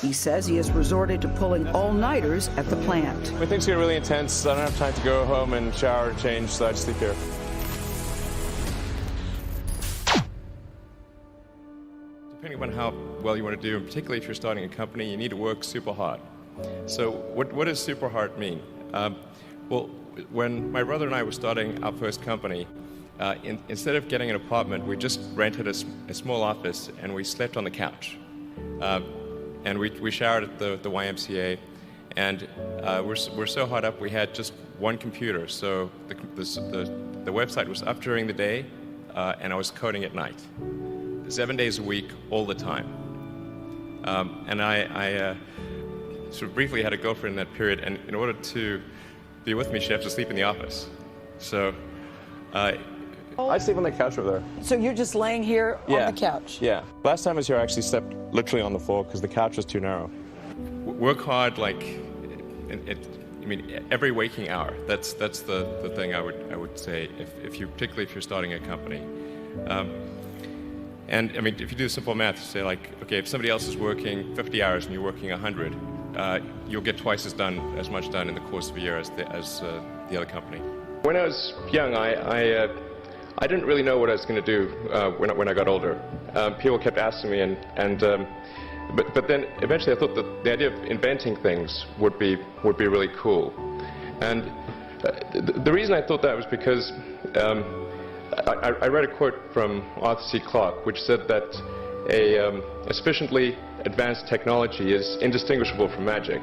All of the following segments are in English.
He says he has resorted to pulling all-nighters at the plant. When things get really intense, I don't have time to go home and shower and change, so I just sleep here. Depending on how well you want to do, and particularly if you're starting a company, you need to work super hard. So what does super hard mean? Well, when my brother and I were starting our first company, instead of getting an apartment, we just rented a small office and we slept on the couch. And we showered at the YMCA, and we're so hot up we had just one computer. So the website was up during the day, and I was coding at night, 7 days a week, all the time. And I sort of briefly had a girlfriend in that period, and in order to be with me, she had to sleep in the office. So I sleep on the couch over there. So you're just laying here on the couch? Yeah. Last time I was here, I actually slept literally on the floor because the couch was too narrow. Work hard, like, every waking hour. That's the thing I would say particularly if you're starting a company. And if you do simple math, say like, okay, if somebody else is working 50 hours and you're working 100, you'll get twice as much done in the course of a year as the other company. When I was young, I didn't really know what I was going to do when I got older. People kept asking me, but then eventually I thought that the idea of inventing things would be really cool. And the reason I thought that was because I read a quote from Arthur C. Clarke, which said that a sufficiently advanced technology is indistinguishable from magic,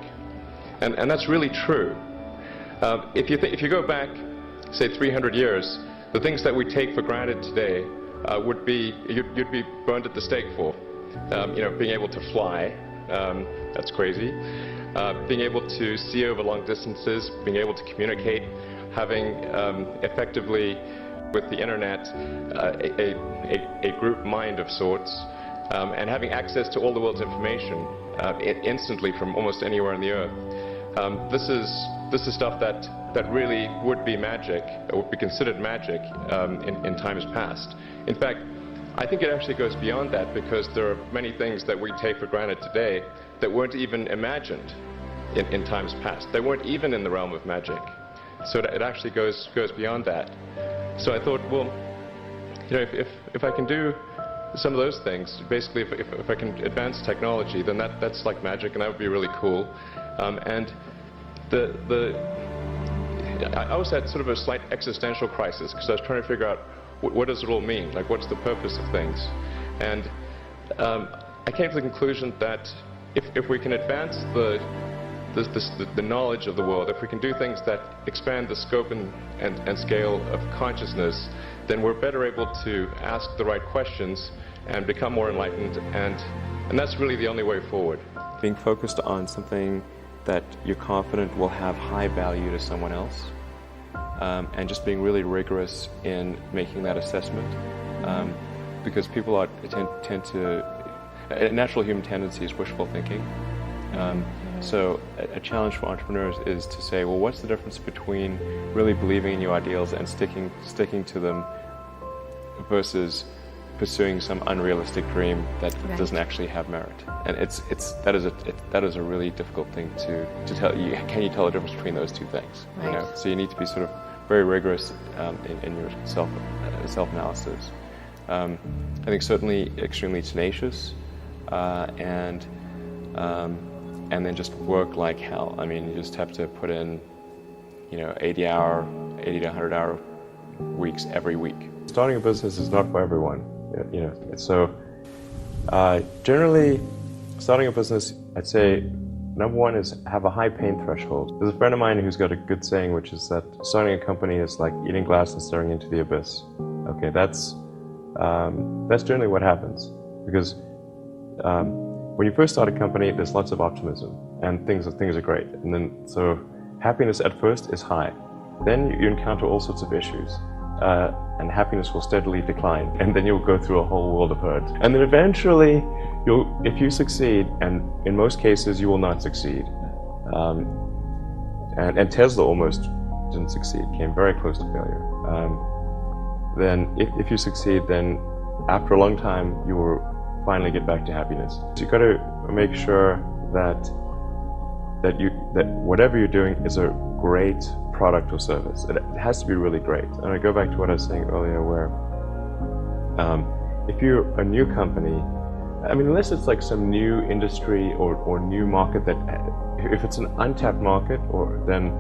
and that's really true. If you go back, say 300 years. The things that we take for granted today you'd be burned at the stake for. Being able to fly, that's crazy. Being able to see over long distances, being able to communicate, having effectively with the internet a group mind of sorts, and having access to all the world's information instantly from almost anywhere on the earth. This is stuff that really would be magic, or would be considered magic in times past. In fact, I think it actually goes beyond that, because there are many things that we take for granted today that weren't even imagined in times past. They weren't even in the realm of magic. So it actually goes beyond that. So I thought, well, if I can do some of those things, basically if I can advance technology, then that's like magic, and that would be really cool. And I also had sort of a slight existential crisis, because I was trying to figure out what does it all mean? Like, what's the purpose of things? And I came to the conclusion that if we can advance the knowledge of the world, if we can do things that expand the scope and scale of consciousness, then we're better able to ask the right questions and become more enlightened, and that's really the only way forward. Being focused on something that you're confident will have high value to someone else, and just being really rigorous in making that assessment, because people tend to, a natural human tendency is wishful thinking. So a challenge for entrepreneurs is to say, well, what's the difference between really believing in your ideals and sticking to them versus pursuing some unrealistic dream that doesn't actually have merit? And that is a really difficult thing to tell you. Can you tell the difference between those two things? Right. So you need to be sort of very rigorous in your self-analysis. I think certainly extremely tenacious, and then just work like hell. You just have to put in 80 to 100 hour weeks every week. Starting a business is not for everyone. So generally, starting a business, I'd say number one is have a high pain threshold. There's a friend of mine who's got a good saying, which is that starting a company is like eating glass and staring into the abyss. Okay, that's generally what happens, because when you first start a company, there's lots of optimism and things are great, and then so happiness at first is high. Then you encounter all sorts of issues. And happiness will steadily decline, and then you'll go through a whole world of hurt. And then eventually, if you succeed, and in most cases you will not succeed, and Tesla almost didn't succeed, came very close to failure. Then if you succeed, then after a long time you will finally get back to happiness. So you've got to make sure that whatever you're doing is a great product or service. It has to be really great. And I go back to what I was saying earlier, where if you're a new company, I mean, unless it's like some new industry or new market that, if it's an untapped market, or then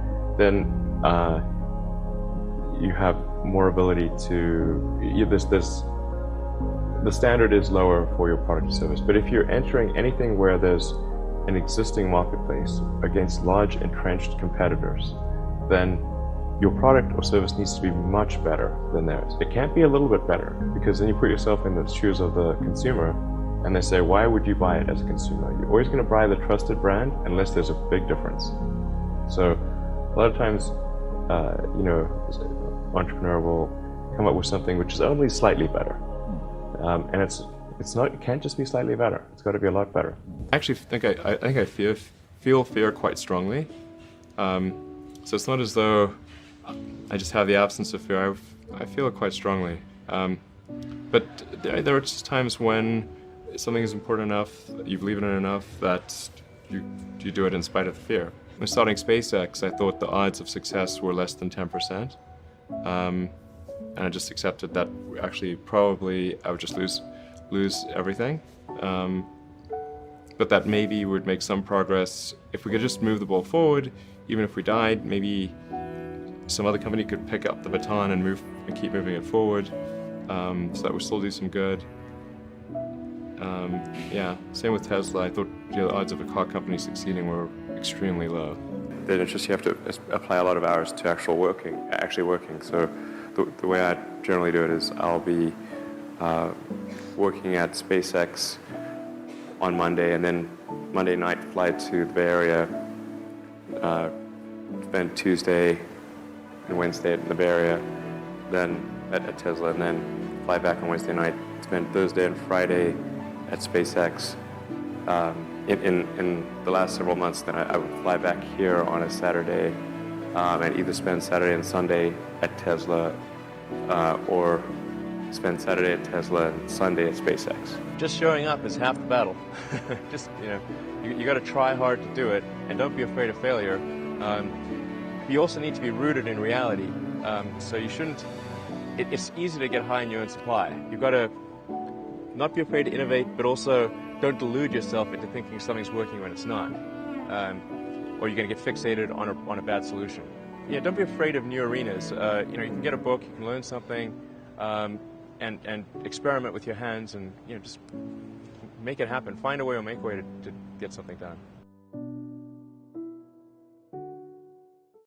you have more ability to, the standard is lower for your product or service. But if you're entering anything where there's an existing marketplace against large entrenched competitors, then your product or service needs to be much better than theirs. It can't be a little bit better, because then you put yourself in the shoes of the consumer, and they say, why would you buy it as a consumer? You're always going to buy the trusted brand unless there's a big difference. So a lot of times, entrepreneur will come up with something which is only slightly better, and it can't just be slightly better. It's got to be a lot better. I actually think I feel fear quite strongly. So it's not as though I just have the absence of fear. I feel it quite strongly. But there are just times when something is important enough, you believe in it enough, that you do it in spite of the fear. When starting SpaceX, I thought the odds of success were less than 10%. And I just accepted that actually probably I would just lose everything. But that maybe would make some progress. If we could just move the ball forward, even if we died, maybe some other company could pick up the baton and keep moving it forward, so that would still do some good. Yeah, same with Tesla. I thought the odds of a car company succeeding were extremely low. Then it's just you have to apply a lot of hours to actually working. So the way I generally do it is I'll be working at SpaceX on Monday, and then Monday night fly to the Bay Area, spend Tuesday and Wednesday in the Bay Area, then at Tesla, and then fly back on Wednesday night, spend Thursday and Friday at SpaceX. In the last several months, then I would fly back here on a Saturday, and either spend Saturday and Sunday at Tesla, or spend Saturday at Tesla and Sunday at SpaceX. Just showing up is half the battle. Just, you got to try hard to do it, and don't be afraid of failure. You also need to be rooted in reality. So you shouldn't, it's easy to get high in your own supply. You've got to not be afraid to innovate, but also don't delude yourself into thinking something's working when it's not. Or you're going to get fixated on a bad solution. Yeah, don't be afraid of new arenas. You can get a book, you can learn something, and experiment with your hands, and just make it happen. Find a way or make a way to get something done.